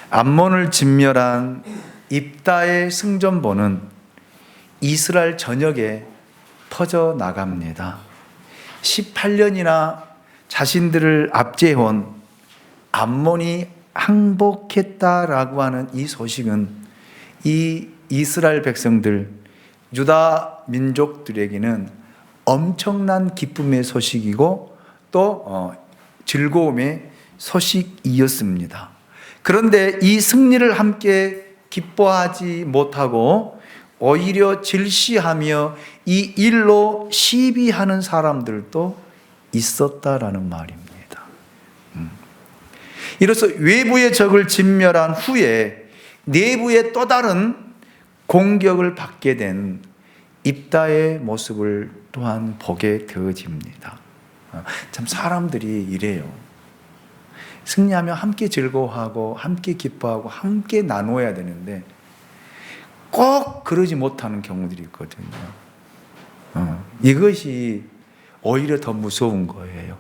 암몬을 진멸한 입다의 승전보는 이스라엘 전역에 퍼져나갑니다. 18년이나 자신들을 압제해온 암몬이 항복했다라고 하는 이 소식은 이 이스라엘 백성들, 유다 민족들에게는 엄청난 기쁨의 소식이고 또 즐거움의 소식이었습니다. 그런데 이 승리를 함께 기뻐하지 못하고 오히려 질시하며 이 일로 시비하는 사람들도 있었다라는 말입니다. 이로써 외부의 적을 진멸한 후에 내부의 또 다른 공격을 받게 된 입다의 모습을 또한 보게 되어집니다. 참 사람들이 이래요. 승리하면 함께 즐거워하고 함께 기뻐하고 함께 나누어야 되는데 꼭 그러지 못하는 경우들이 있거든요. 이것이 오히려 더 무서운 거예요.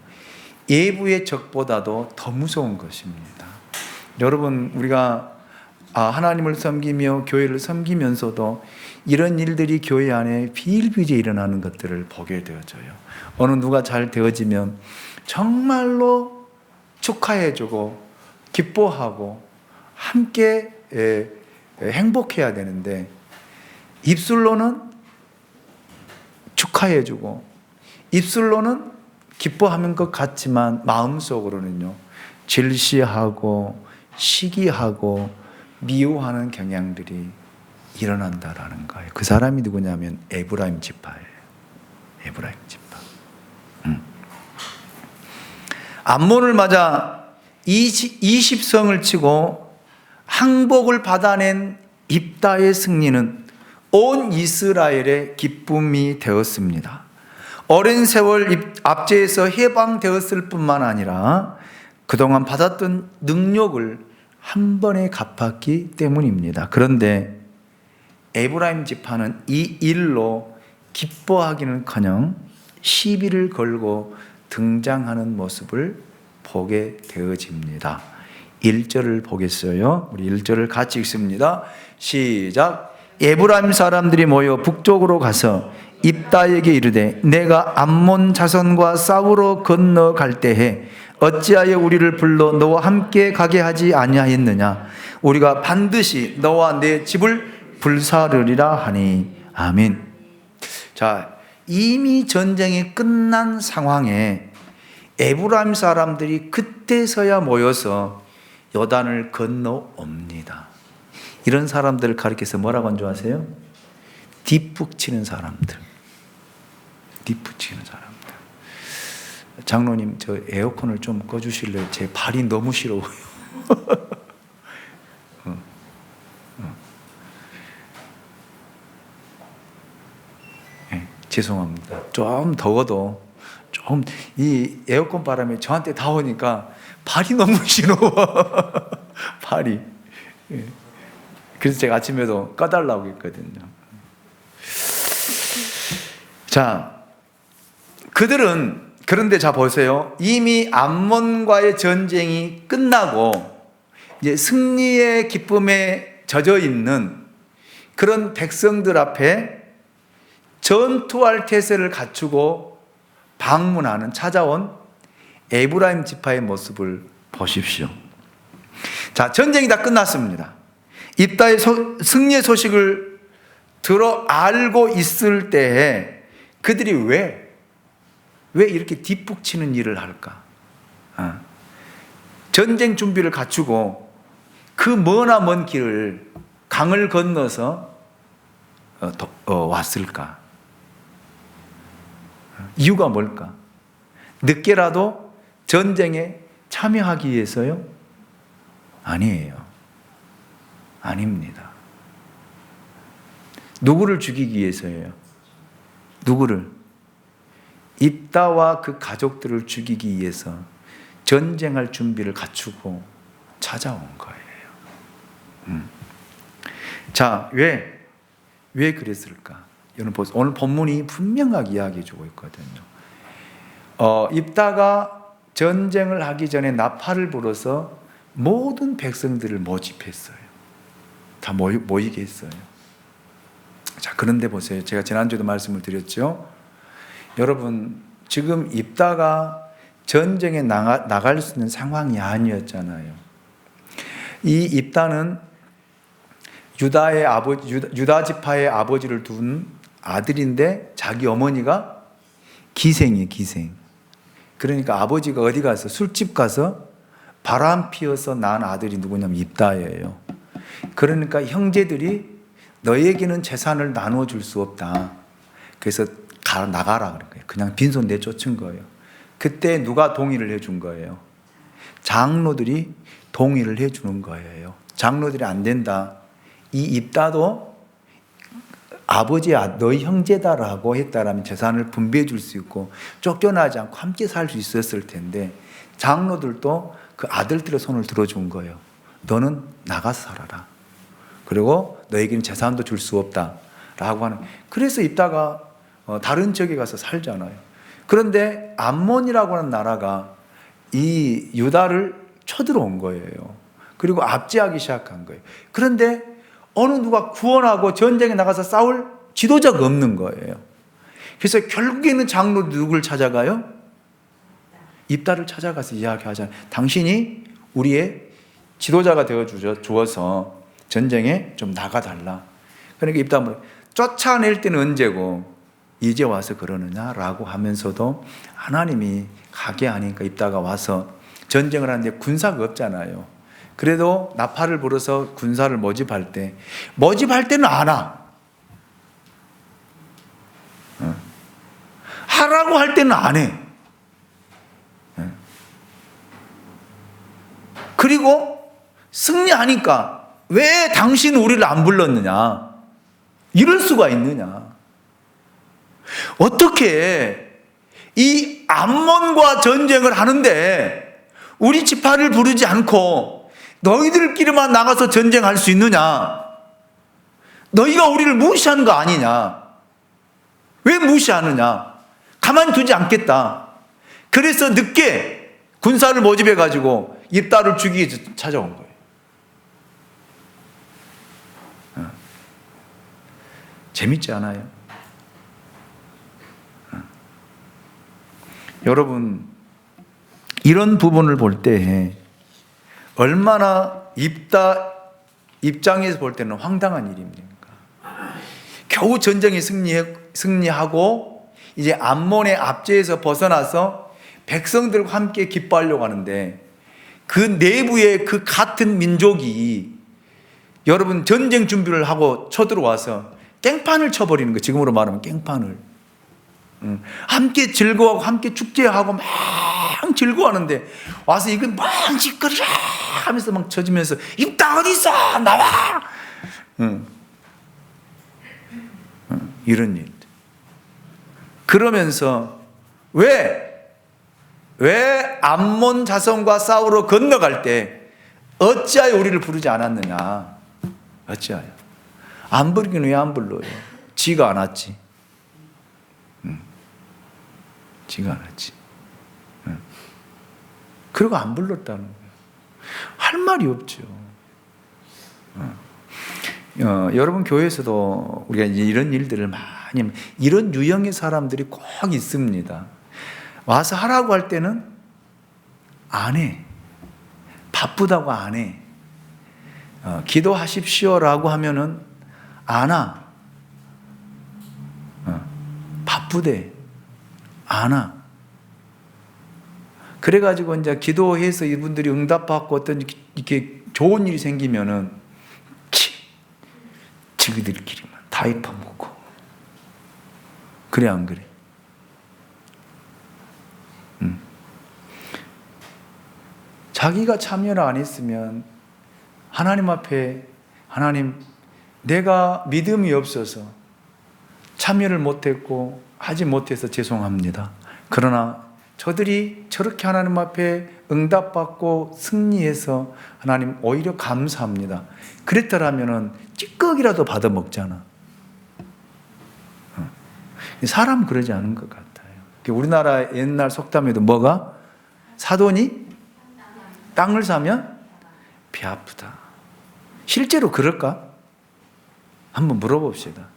외부의 적보다도 더 무서운 것입니다. 여러분, 우리가 하나님을 섬기며 교회를 섬기면서도 이런 일들이 교회 안에 비일비재에 일어나는 것들을 보게 되어져요. 어느 누가 잘 되어지면 정말로 축하해주고 기뻐하고 함께 행복해야 되는데 입술로는 축하해주고 입술로는 기뻐하는 것 같지만 마음속으로는요 질시하고 시기하고 미워하는 경향들이 일어난다라는 거예요. 그 사람이 누구냐면 에브라임 지파예요. 에브라임 지파. 암몬을 맞아 20성을 치고 항복을 받아낸 입다의 승리는 온 이스라엘의 기쁨이 되었습니다. 오랜 세월 압제에서 해방되었을 뿐만 아니라 그동안 받았던 능력을 한 번에 갚았기 때문입니다. 그런데 에브라임 지파는 이 일로 기뻐하기는커녕 시비를 걸고 등장하는 모습을 보게 되어집니다. 1절을 보겠어요. 우리 1절을 같이 읽습니다. 시작. 에브라임 사람들이 모여 북쪽으로 가서 입다에게 이르되 내가 암몬 자손과 싸우러 건너갈 때에 어찌하여 우리를 불러 너와 함께 가게 하지 아니하였느냐. 우리가 반드시 너와 내 집을 불사르리라 하니. 아멘. 자, 이미 전쟁이 끝난 상황에 에브라임 사람들이 그때서야 모여서 요단을 건너옵니다. 이런 사람들을 가리켜서 뭐라고 한 줄 아세요? 뒷북치는 사람들. 뒷북치는 사람들. 장로님, 저 에어컨을 좀 꺼주실래요? 제 발이 너무 시려워요. 네, 죄송합니다. 좀 더워도 좀 이 에어컨 바람이 저한테 닿으니까 발이 너무 시려워. 발이. 예. 그래서 제가 아침에도 꺼달라고 했거든요. 자, 그들은 그런데 자 보세요. 이미 암몬과의 전쟁이 끝나고 이제 승리의 기쁨에 젖어 있는 그런 백성들 앞에 전투할 태세를 갖추고 방문하는 찾아온 에브라임 지파의 모습을 보십시오. 자, 전쟁이 다 끝났습니다. 입다의 승리의 소식을 들어 알고 있을 때에 그들이 왜 이렇게 뒷북치는 일을 할까? 전쟁 준비를 갖추고 그 머나 먼 길을 강을 건너서 왔을까? 이유가 뭘까? 늦게라도 전쟁에 참여하기 위해서요? 아니에요. 아닙니다. 누구를 죽이기 위해서예요? 누구를? 입다와 그 가족들을 죽이기 위해서 전쟁할 준비를 갖추고 찾아온 거예요. 자, 왜 그랬을까? 여러분 보세요. 오늘 본문이 분명하게 이야기해 주고 있거든요. 입다가 전쟁을 하기 전에 나팔을 불어서 모든 백성들을 모집했어요. 다 모이게 했어요. 자, 그런데 보세요. 제가 지난주에도 말씀을 드렸죠. 여러분, 지금 입다가 전쟁에 나갈 수 있는 상황이 아니었잖아요. 이 입다는 유다 지파의 아버지를 둔 아들인데 자기 어머니가 기생이에요, 기생. 그러니까 아버지가 어디 가서 술집 가서 바람 피워서 낳은 아들이 누구냐면 입다예요. 그러니까 형제들이 너에게는 재산을 나눠줄 수 없다. 그래서 나가라 그런 거예요. 그냥 빈손 내쫓은 거예요. 그때 누가 동의를 해준 거예요? 장로들이 동의를 해주는 거예요. 장로들이 안 된다. 이 입다도 아버지야 너희 형제다라고 했다라면 재산을 분배해 줄 수 있고 쫓겨나지 않고 함께 살 수 있었을 텐데 장로들도 그 아들들의 손을 들어준 거예요. 너는 나가서 살아라. 그리고 너에게는 재산도 줄 수 없다라고 하는. 그래서 입다가 다른 지역에 가서 살잖아요. 그런데 암몬이라고 하는 나라가 이 유다를 쳐들어온 거예요. 그리고 압제하기 시작한 거예요. 그런데 어느 누가 구원하고 전쟁에 나가서 싸울 지도자가 없는 거예요. 그래서 결국에는 장로 누구를 찾아가요? 입다를 찾아가서 이야기하잖아요. 당신이 우리의 지도자가 되어 주어서 전쟁에 좀 나가달라. 그러니까 입다는 쫓아낼 때는 언제고 이제 와서 그러느냐라고 하면서도 하나님이 가게 하니까 입다가 와서 전쟁을 하는데 군사가 없잖아요. 그래도 나팔을 불어서 군사를 모집할 때는 안 와. 하라고 할 때는 안 해. 그리고 승리하니까 왜 당신은 우리를 안 불렀느냐? 이럴 수가 있느냐? 어떻게 이 암몬과 전쟁을 하는데 우리 지파를 부르지 않고 너희들끼리만 나가서 전쟁할 수 있느냐? 너희가 우리를 무시하는 거 아니냐? 왜 무시하느냐? 가만히 두지 않겠다. 그래서 늦게 군사를 모집해가지고 입다를 죽이기 위해서 찾아온 거예요. 재밌지 않아요? 여러분, 이런 부분을 볼 때 얼마나 입다 입장에서 볼 때는 황당한 일입니까? 겨우 전쟁에 승리하고 이제 암몬의 압제에서 벗어나서 백성들과 함께 기뻐하려고 하는데 그 내부의 그 같은 민족이 여러분 전쟁 준비를 하고 쳐들어와서 깽판을 쳐버리는 거예요. 지금으로 말하면 깽판을. 함께 즐거워하고 함께 축제하고 막 즐거워하는데 와서 이건 막 시끄러워 하면서 막 젖으면서 입다 어디 있어 나와. 이런 일. 그러면서 왜 암몬 자손과 싸우러 건너갈 때 어찌하여 우리를 부르지 않았느냐? 어찌하여? 안 부르기는 왜 안 불러요? 지가 안 왔지. 지가 안 왔지. 그리고 안 불렀다는 거예요. 할 말이 없죠. 여러분 교회에서도 우리가 이런 일들을 많이 이런 유형의 사람들이 꼭 있습니다. 와서 하라고 할 때는 안 해. 바쁘다고 안 해. 기도하십시오라고 하면은 안 와. 바쁘대. 안 와. 그래가지고 이제 기도해서 이분들이 응답받고 어떤 이렇게 좋은 일이 생기면은 지그들끼리만 다 입어먹고. 그래 안 그래? 자기가 참여를 안 했으면 하나님 앞에 하나님 내가 믿음이 없어서 참여를 못했고 하지 못해서 죄송합니다. 그러나 저들이 저렇게 하나님 앞에 응답받고 승리해서 하나님 오히려 감사합니다. 그랬더라면 찌꺼기라도 받아먹잖아. 사람은 그러지 않은 것 같아요. 우리나라 옛날 속담에도 뭐가? 사돈이 땅을 사면 배 아프다. 실제로 그럴까? 한번 물어봅시다.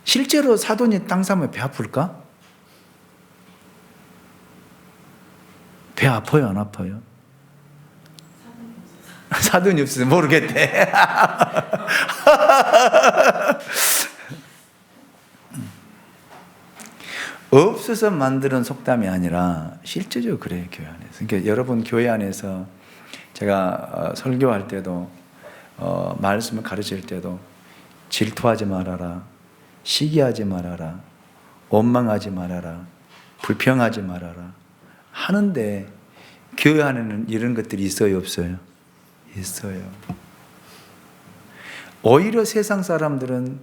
실제로 사돈이 땅 사면 배 아플까? 배 아파요, 안 아파요? 사돈이 없어서 모르겠대. 없어서 만드는 속담이 아니라 실제적으로 그래요, 교회 안에서. 그러니까 여러분 교회 안에서 제가 설교할 때도 말씀을 가르칠 때도 질투하지 말아라, 시기하지 말아라, 원망하지 말아라, 불평하지 말아라 하는데 교회 안에는 이런 것들이 있어요, 없어요? 있어요. 오히려 세상 사람들은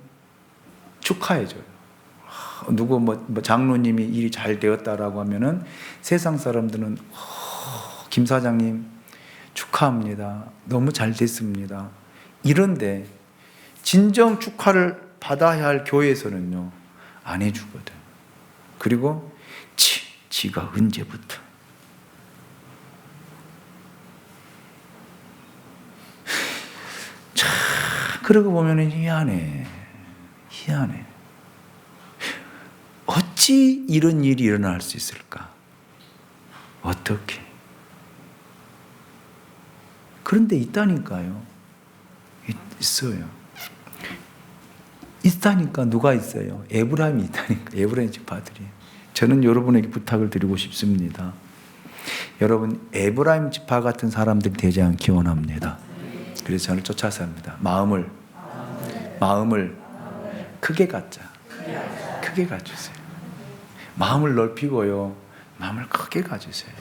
축하해줘요. 누구 장로님이 일이 잘 되었다라고 하면은 세상 사람들은 김 사장님 축하합니다. 너무 잘 됐습니다. 이런데 진정 축하를 받아야 할 교회에서는요 안 해주거든. 그리고 지가 언제부터 참 그러고 보면은 희한해. 어찌 이런 일이 일어날 수 있을까? 어떻게? 그런데 있다니까요. 있어요. 있다니까. 누가 있어요? 에브라임이 있다니까. 에브라임 지파들이. 저는 여러분에게 부탁을 드리고 싶습니다. 여러분 에브라임 지파 같은 사람들이 되지 않기 원합니다. 그래서 저를 쫓아서 합니다. 마음을 크게 갖자. 크게 가주세요. 마음을 넓히고요. 마음을 크게 가주세요.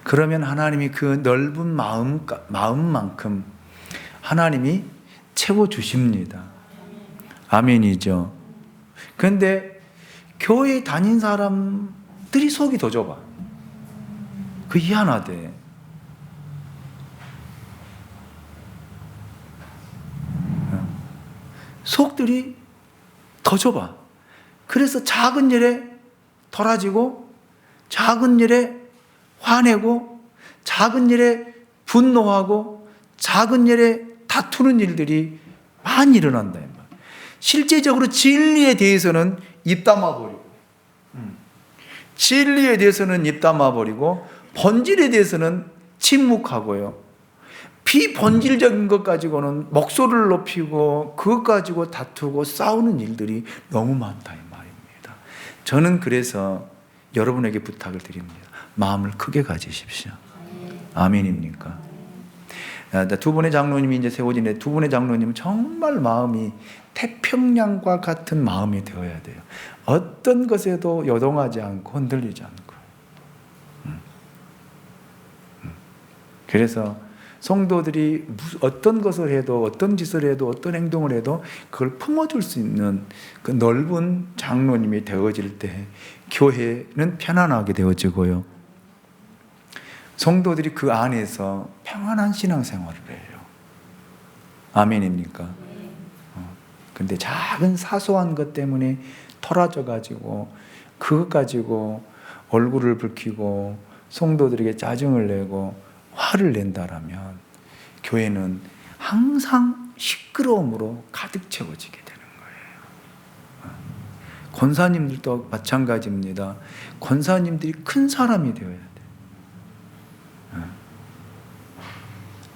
그러면 하나님이 그 넓은 마음만큼 하나님이 채워주십니다. 아멘이죠. 그런데 교회 다닌 사람들이 속이 더 좁아. 그 희한하대. 속들이 더 좁아. 그래서 작은 일에 토라지고 작은 일에 화내고 작은 일에 분노하고 작은 일에 다투는 일들이 많이 일어난다. 실제적으로 진리에 대해서는 입 다마버리고 진리에 대해서는 입 다마버리고 본질에 대해서는 침묵하고요. 비본질적인 것 가지고는 목소리를 높이고 그것 가지고 다투고 싸우는 일들이 너무 많다 이 말입니다. 저는 그래서 여러분에게 부탁을 드립니다. 마음을 크게 가지십시오. 아멘입니까? 두 분의 장로님이 이제 세워지는데 두 분의 장로님은 정말 마음이 태평양과 같은 마음이 되어야 돼요. 어떤 것에도 요동하지 않고 흔들리지 않고. 그래서 성도들이 어떤 것을 해도 어떤 짓을 해도 어떤 행동을 해도 그걸 품어줄 수 있는 그 넓은 장로님이 되어질 때 교회는 편안하게 되어지고요. 성도들이 그 안에서 평안한 신앙생활을 해요. 아멘입니까? 근데 작은 사소한 것 때문에 토라져 가지고 그것 가지고 얼굴을 붉히고 성도들에게 짜증을 내고 화를 낸다라면 교회는 항상 시끄러움으로 가득 채워지게 되는 거예요. 권사님들도 마찬가지입니다. 권사님들이 큰 사람이 되어야 돼요.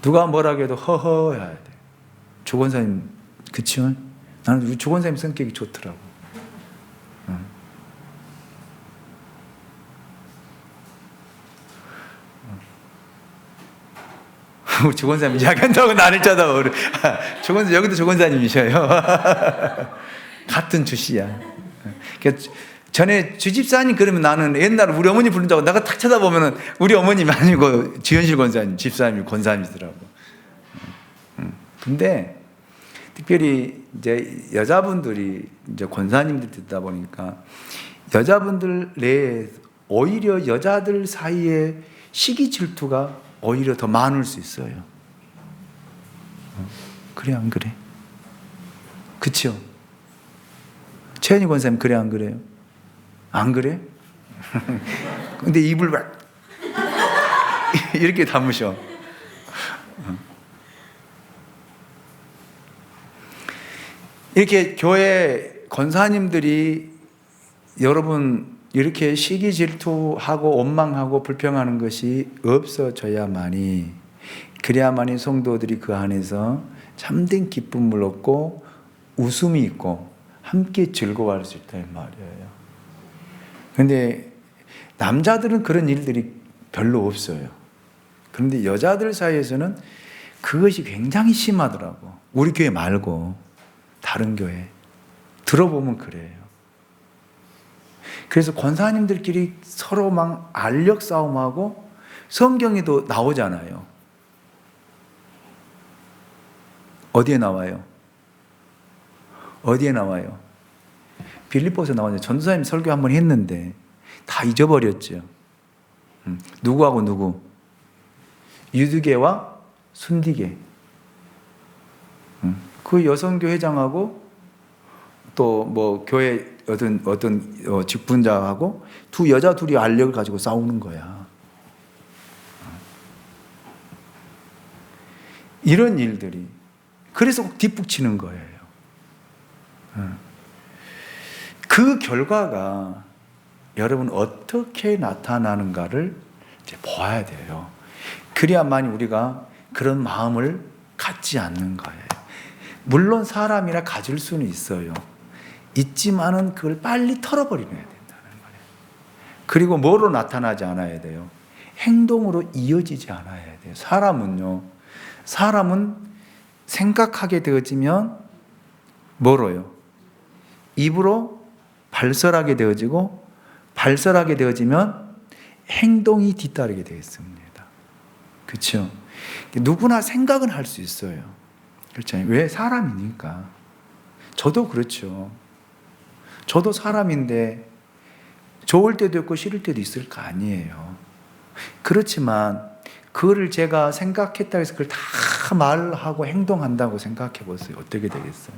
누가 뭐라고 해도 허허해야 돼. 조권사님, 그치요? 나는 조권사님 성격이 좋더라고. 우리 조권사님 이야기한다고 나를 쳐다보고. 조권사님, 여기도 조권사님이셔요. 같은 주씨야. 전에 주집사님 그러면 나는 옛날에 우리 어머니 부른다고 내가 탁 쳐다보면은 우리 어머님이 아니고 지현실 권사님, 집사님이 권사님이더라고. 근데 특별히 이제 여자분들이 이제 권사님들 듣다 보니까 여자분들 내에 오히려 여자들 사이에 시기 질투가 오히려 더 많을 수 있어요. 그래 안 그래? 그치요? 최현희 권사님 그래 안 그래요? 안 그래? 근데 입을 막 이렇게 담으셔. 이렇게 교회 권사님들이 여러분 이렇게 시기 질투하고 원망하고 불평하는 것이 없어져야만이, 그래야만이 성도들이 그 안에서 참된 기쁨을 얻고 웃음이 있고 함께 즐거워할 수 있다 이 말이에요. 그런데 남자들은 그런 일들이 별로 없어요. 그런데 여자들 사이에서는 그것이 굉장히 심하더라고. 우리 교회 말고 다른 교회 들어보면 그래요. 그래서 권사님들끼리 서로 막 알력 싸움하고, 성경에도 나오잖아요. 어디에 나와요? 어디에 나와요? 빌립보서 나오죠. 전도사님 설교 한번 했는데 다 잊어버렸죠. 누구하고 누구? 유두계와 순디계. 그 여성교회장하고 또 뭐 교회 어떤 직분자하고 두 여자 둘이 알력을 가지고 싸우는 거야. 이런 일들이, 그래서 꼭 뒷북치는 거예요. 그 결과가 여러분 어떻게 나타나는가를 이제 보아야 돼요. 그래야만 우리가 그런 마음을 갖지 않는 거예요. 물론 사람이라 가질 수는 있어요. 있지만은 그걸 빨리 털어버려야 된다는 거예요. 그리고 뭐로 나타나지 않아야 돼요? 행동으로 이어지지 않아야 돼요. 사람은 생각하게 되어지면 뭐로요? 입으로 발설하게 되어지고, 발설하게 되어지면 행동이 뒤따르게 되어 있습니다. 그렇죠? 누구나 생각은 할 수 있어요. 그렇잖아요. 왜? 사람이니까. 저도 그렇죠. 저도 사람인데 좋을 때도 있고 싫을 때도 있을 거 아니에요. 그렇지만 그거를 제가 생각했다고 해서 그걸 다 말하고 행동한다고 생각해 보세요. 어떻게 되겠어요?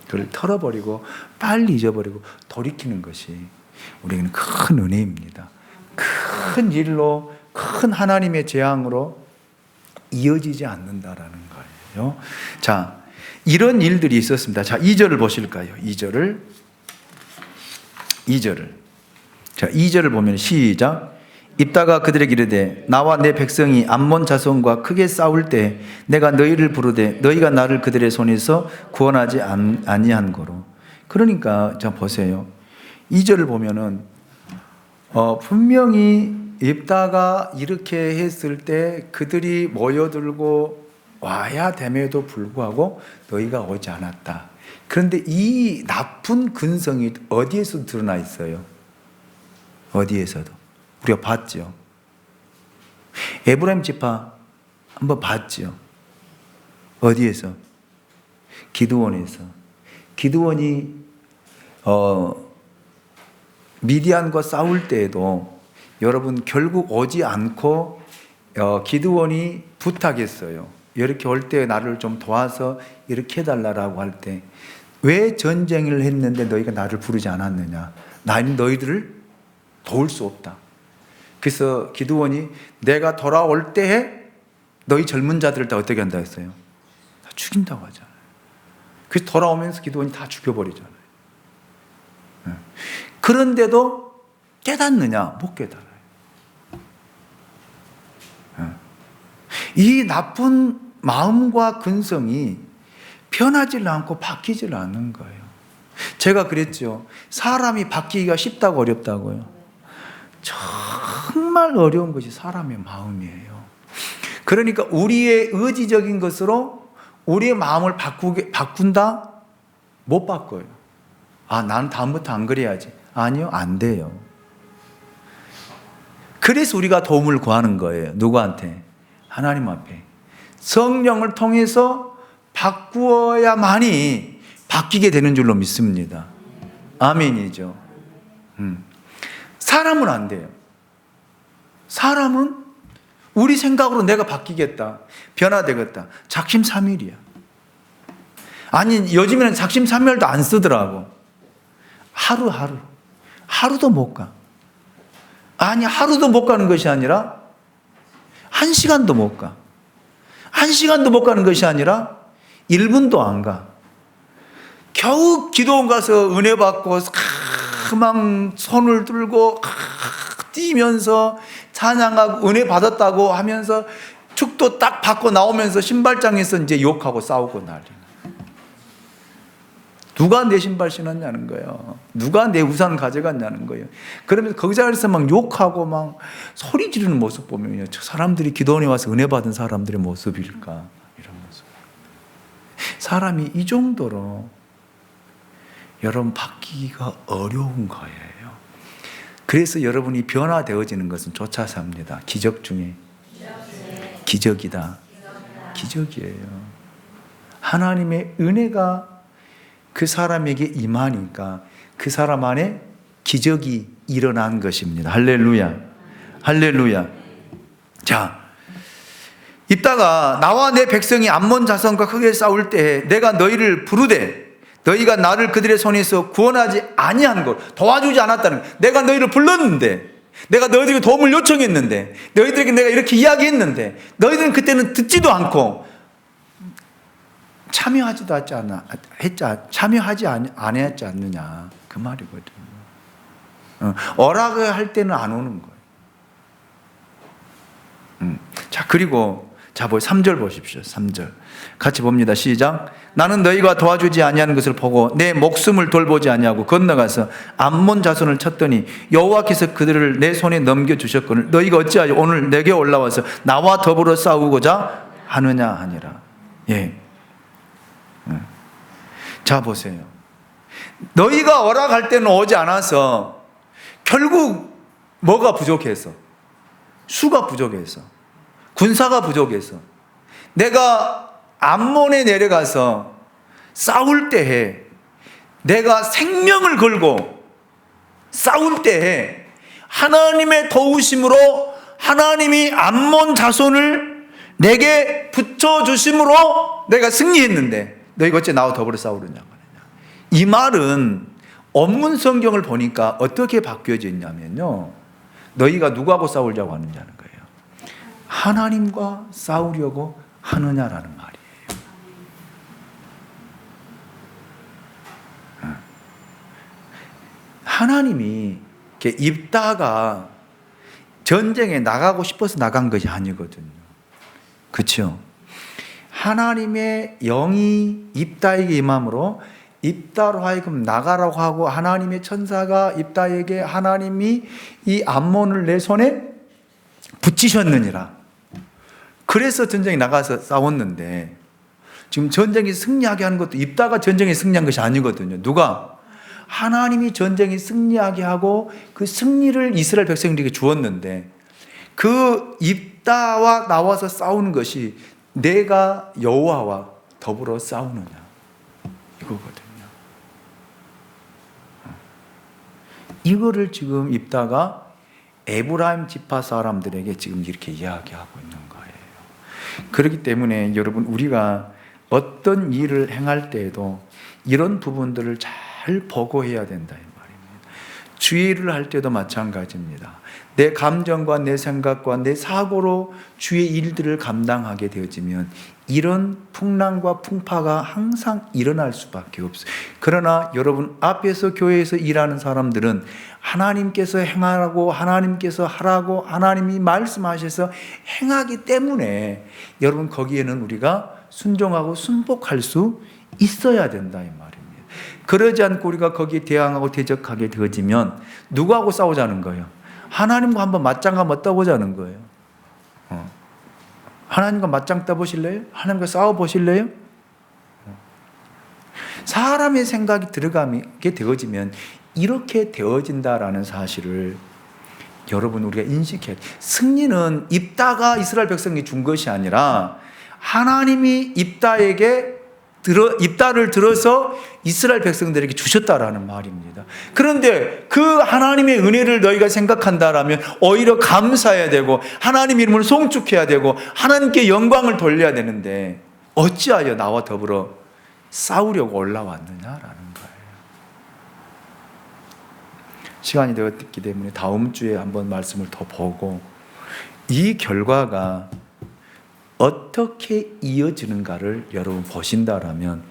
그걸 털어버리고 빨리 잊어버리고 돌이키는 것이 우리에게는 큰 은혜입니다. 큰 일로, 큰 하나님의 재앙으로 이어지지 않는다라는 거예요. 자, 이런 일들이 있었습니다. 자, 2절을 보실까요? 2절을. 자, 2절을 보면 시작. 입다가 그들에게 이르되 나와 내 백성이 암몬 자손과 크게 싸울 때 내가 너희를 부르되 너희가 나를 그들의 손에서 구원하지 아니한 거로. 그러니까 자 보세요. 2절을 보면은 분명히 입다가 이렇게 했을 때 그들이 모여들고 와야 됨에도 불구하고 너희가 오지 않았다. 그런데 이 나쁜 근성이 어디에서 드러나 있어요? 어디에서도. 우리가 봤죠. 에브라임 지파 한번 봤죠. 어디에서? 기드온에서. 기드온이 미디안과 싸울 때에도 여러분 결국 오지 않고 기드온이 부탁했어요. 이렇게 올 때 나를 좀 도와서 이렇게 해달라고 할 때 왜 전쟁을 했는데 너희가 나를 부르지 않았느냐? 나는 너희들을 도울 수 없다. 그래서 기드온이 내가 돌아올 때에 너희 젊은 자들을 다 어떻게 한다 했어요? 다 죽인다고 하잖아요. 그래서 돌아오면서 기드온이 다 죽여버리잖아요. 그런데도 깨닫느냐? 못 깨달아요. 이 나쁜 마음과 근성이 변하지 않고 바뀌지 않는 거예요. 제가 그랬죠. 사람이 바뀌기가 쉽다고 어렵다고요. 정말 어려운 것이 사람의 마음이에요. 그러니까 우리의 의지적인 것으로 우리의 마음을 바꾼다? 못 바꿔요. 아, 난 다음부터 안 그래야지. 아니요, 안 돼요. 그래서 우리가 도움을 구하는 거예요. 누구한테? 하나님 앞에. 성령을 통해서 바꾸어야만이 바뀌게 되는 줄로 믿습니다. 아멘이죠. 사람은 안 돼요. 사람은 우리 생각으로 내가 바뀌겠다, 변화되겠다. 작심삼일이야. 아니, 요즘에는 작심삼일도 안 쓰더라고. 하루도 못 가. 아니, 하루도 못 가는 것이 아니라 1시간도 못 가. 1시간도 못 가는 것이 아니라 1분도 안 가. 겨우 기도원 가서 은혜 받고 막 손을 들고 뛰면서 찬양하고 은혜 받았다고 하면서 축도 딱 받고 나오면서 신발장에서 이제 욕하고 싸우고 난리. 누가 내 신발 신었냐는 거예요. 누가 내 우산 가져갔냐는 거예요. 그러면서 거기 자리에서 막 욕하고 막 소리 지르는 모습 보면요, 저 사람들이 기도원에 와서 은혜 받은 사람들의 모습일까, 이런 모습. 사람이 이 정도로 여러분 바뀌기가 어려운 거예요. 그래서 여러분이 변화되어지는 것은 쫓아서 합니다. 기적 중에 기적이다. 기적이에요. 하나님의 은혜가 그 사람에게 임하니까 그 사람 안에 기적이 일어난 것입니다. 할렐루야. 할렐루야. 자, 이따가 나와 내 백성이 암몬 자손과 크게 싸울 때 내가 너희를 부르되 너희가 나를 그들의 손에서 구원하지 아니한 것, 도와주지 않았다는 것. 내가 너희를 불렀는데, 내가 너희들에게 도움을 요청했는데, 너희들에게 내가 이렇게 이야기했는데 너희들은 그때는 듣지도 않고 참여하지 안 했지 않느냐, 그 말이거든요. 어락을 할 때는 안 오는 거예요. 자, 그리고 자, 3절 보십시오. 3절 같이 봅니다. 시작. 나는 너희가 도와주지 아니하는 것을 보고 내 목숨을 돌보지 아니하고 건너가서 암몬 자손을 쳤더니 여호와께서 그들을 내 손에 넘겨주셨거늘 너희가 어찌하여 오늘 내게 올라와서 나와 더불어 싸우고자 하느냐 하니라. 예. 자, 보세요. 너희가 허락할 때는 오지 않아서 결국 뭐가 부족해서, 수가 부족해서, 군사가 부족해서, 내가 암몬에 내려가서 싸울 때에 내가 생명을 걸고 싸울 때에 하나님의 도우심으로 하나님이 암몬 자손을 내게 붙여주심으로 내가 승리했는데 너희가 어째 나와 더불어 싸우느냐. 이 말은 원문 성경을 보니까 어떻게 바뀌어져 있냐면요, 너희가 누구하고 싸우려고 하느냐는 거예요. 하나님과 싸우려고 하느냐라는 말이에요. 하나님이 입다가 전쟁에 나가고 싶어서 나간 것이 아니거든요. 그렇죠? 하나님의 영이 입다에게 임함으로 입다로 하여금 나가라고 하고 하나님의 천사가 입다에게 하나님이 이 암몬을 내 손에 붙이셨느니라. 그래서 전쟁에 나가서 싸웠는데 지금 전쟁에 승리하게 하는 것도 입다가 전쟁에 승리한 것이 아니거든요. 누가? 하나님이 전쟁에 승리하게 하고 그 승리를 이스라엘 백성들에게 주었는데 그 입다와 나와서 싸우는 것이 내가 여호와와 더불어 싸우느냐 이거거든요. 이거를 지금 입다가 에브라임 지파 사람들에게 지금 이렇게 이야기하고 있는 거예요. 그렇기 때문에 여러분, 우리가 어떤 일을 행할 때에도 이런 부분들을 잘 보고해야 된다 이 말입니다. 주의 일을 할 때도 마찬가지입니다. 내 감정과 내 생각과 내 사고로 주의 일들을 감당하게 되어지면 이런 풍랑과 풍파가 항상 일어날 수밖에 없어요. 그러나 여러분, 앞에서 교회에서 일하는 사람들은 하나님께서 행하라고, 하나님께서 하라고 하나님이 말씀하셔서 행하기 때문에 여러분, 거기에는 우리가 순종하고 순복할 수 있어야 된다 이 말입니다. 그러지 않고 우리가 거기에 대항하고 대적하게 되어지면 누구하고 싸우자는 거예요? 하나님과 한번 맞짱 한번 떠보자는 거예요. 하나님과 맞짱 떠보실래요? 하나님과 싸워보실래요? 사람의 생각이 들어가게 되어지면 이렇게 되어진다라는 사실을 여러분, 우리가 인식해야 돼요. 승리는 입다가 이스라엘 백성이 준 것이 아니라 하나님이 입다를 들어서 이스라엘 백성들에게 주셨다라는 말입니다. 그런데 그 하나님의 은혜를 너희가 생각한다라면 오히려 감사해야 되고 하나님 이름을 송축해야 되고 하나님께 영광을 돌려야 되는데 어찌하여 나와 더불어 싸우려고 올라왔느냐라는 거예요. 시간이 되었기 때문에 다음 주에 한번 말씀을 더 보고 이 결과가 어떻게 이어지는가를 여러분 보신다라면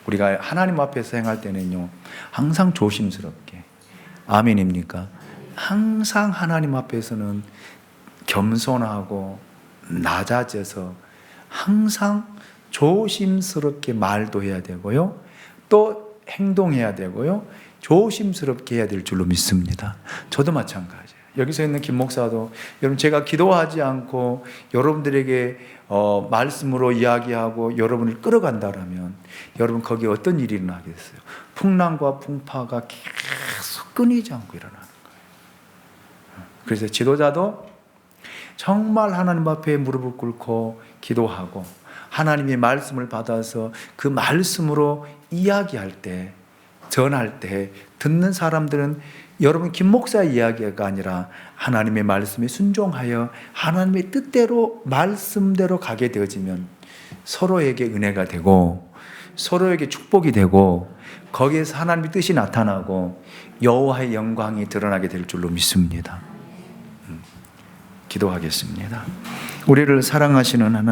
우리가 하나님 앞에서 행할 때는요, 항상 조심스럽게, 아멘입니까? 항상 하나님 앞에서는 겸손하고 낮아져서 항상 조심스럽게 말도 해야 되고요, 또 행동해야 되고요, 조심스럽게 해야 될 줄로 믿습니다. 저도 마찬가지예요. 여기서 있는 김 목사도, 여러분, 제가 기도하지 않고 여러분들에게 말씀으로 이야기하고 여러분을 끌어간다라면 여러분 거기에 어떤 일이 일어나겠어요? 풍랑과 풍파가 계속 끊이지 않고 일어나는 거예요. 그래서 지도자도 정말 하나님 앞에 무릎을 꿇고 기도하고 하나님의 말씀을 받아서 그 말씀으로 이야기할 때, 전할 때 듣는 사람들은 여러분 김 목사의 이야기가 아니라 하나님의 말씀에 순종하여 하나님의 뜻대로 말씀대로 가게 되어지면 서로에게 은혜가 되고 서로에게 축복이 되고 거기에서 하나님의 뜻이 나타나고 여호와의 영광이 드러나게 될 줄로 믿습니다. 기도하겠습니다. 우리를 사랑하시는 하나님,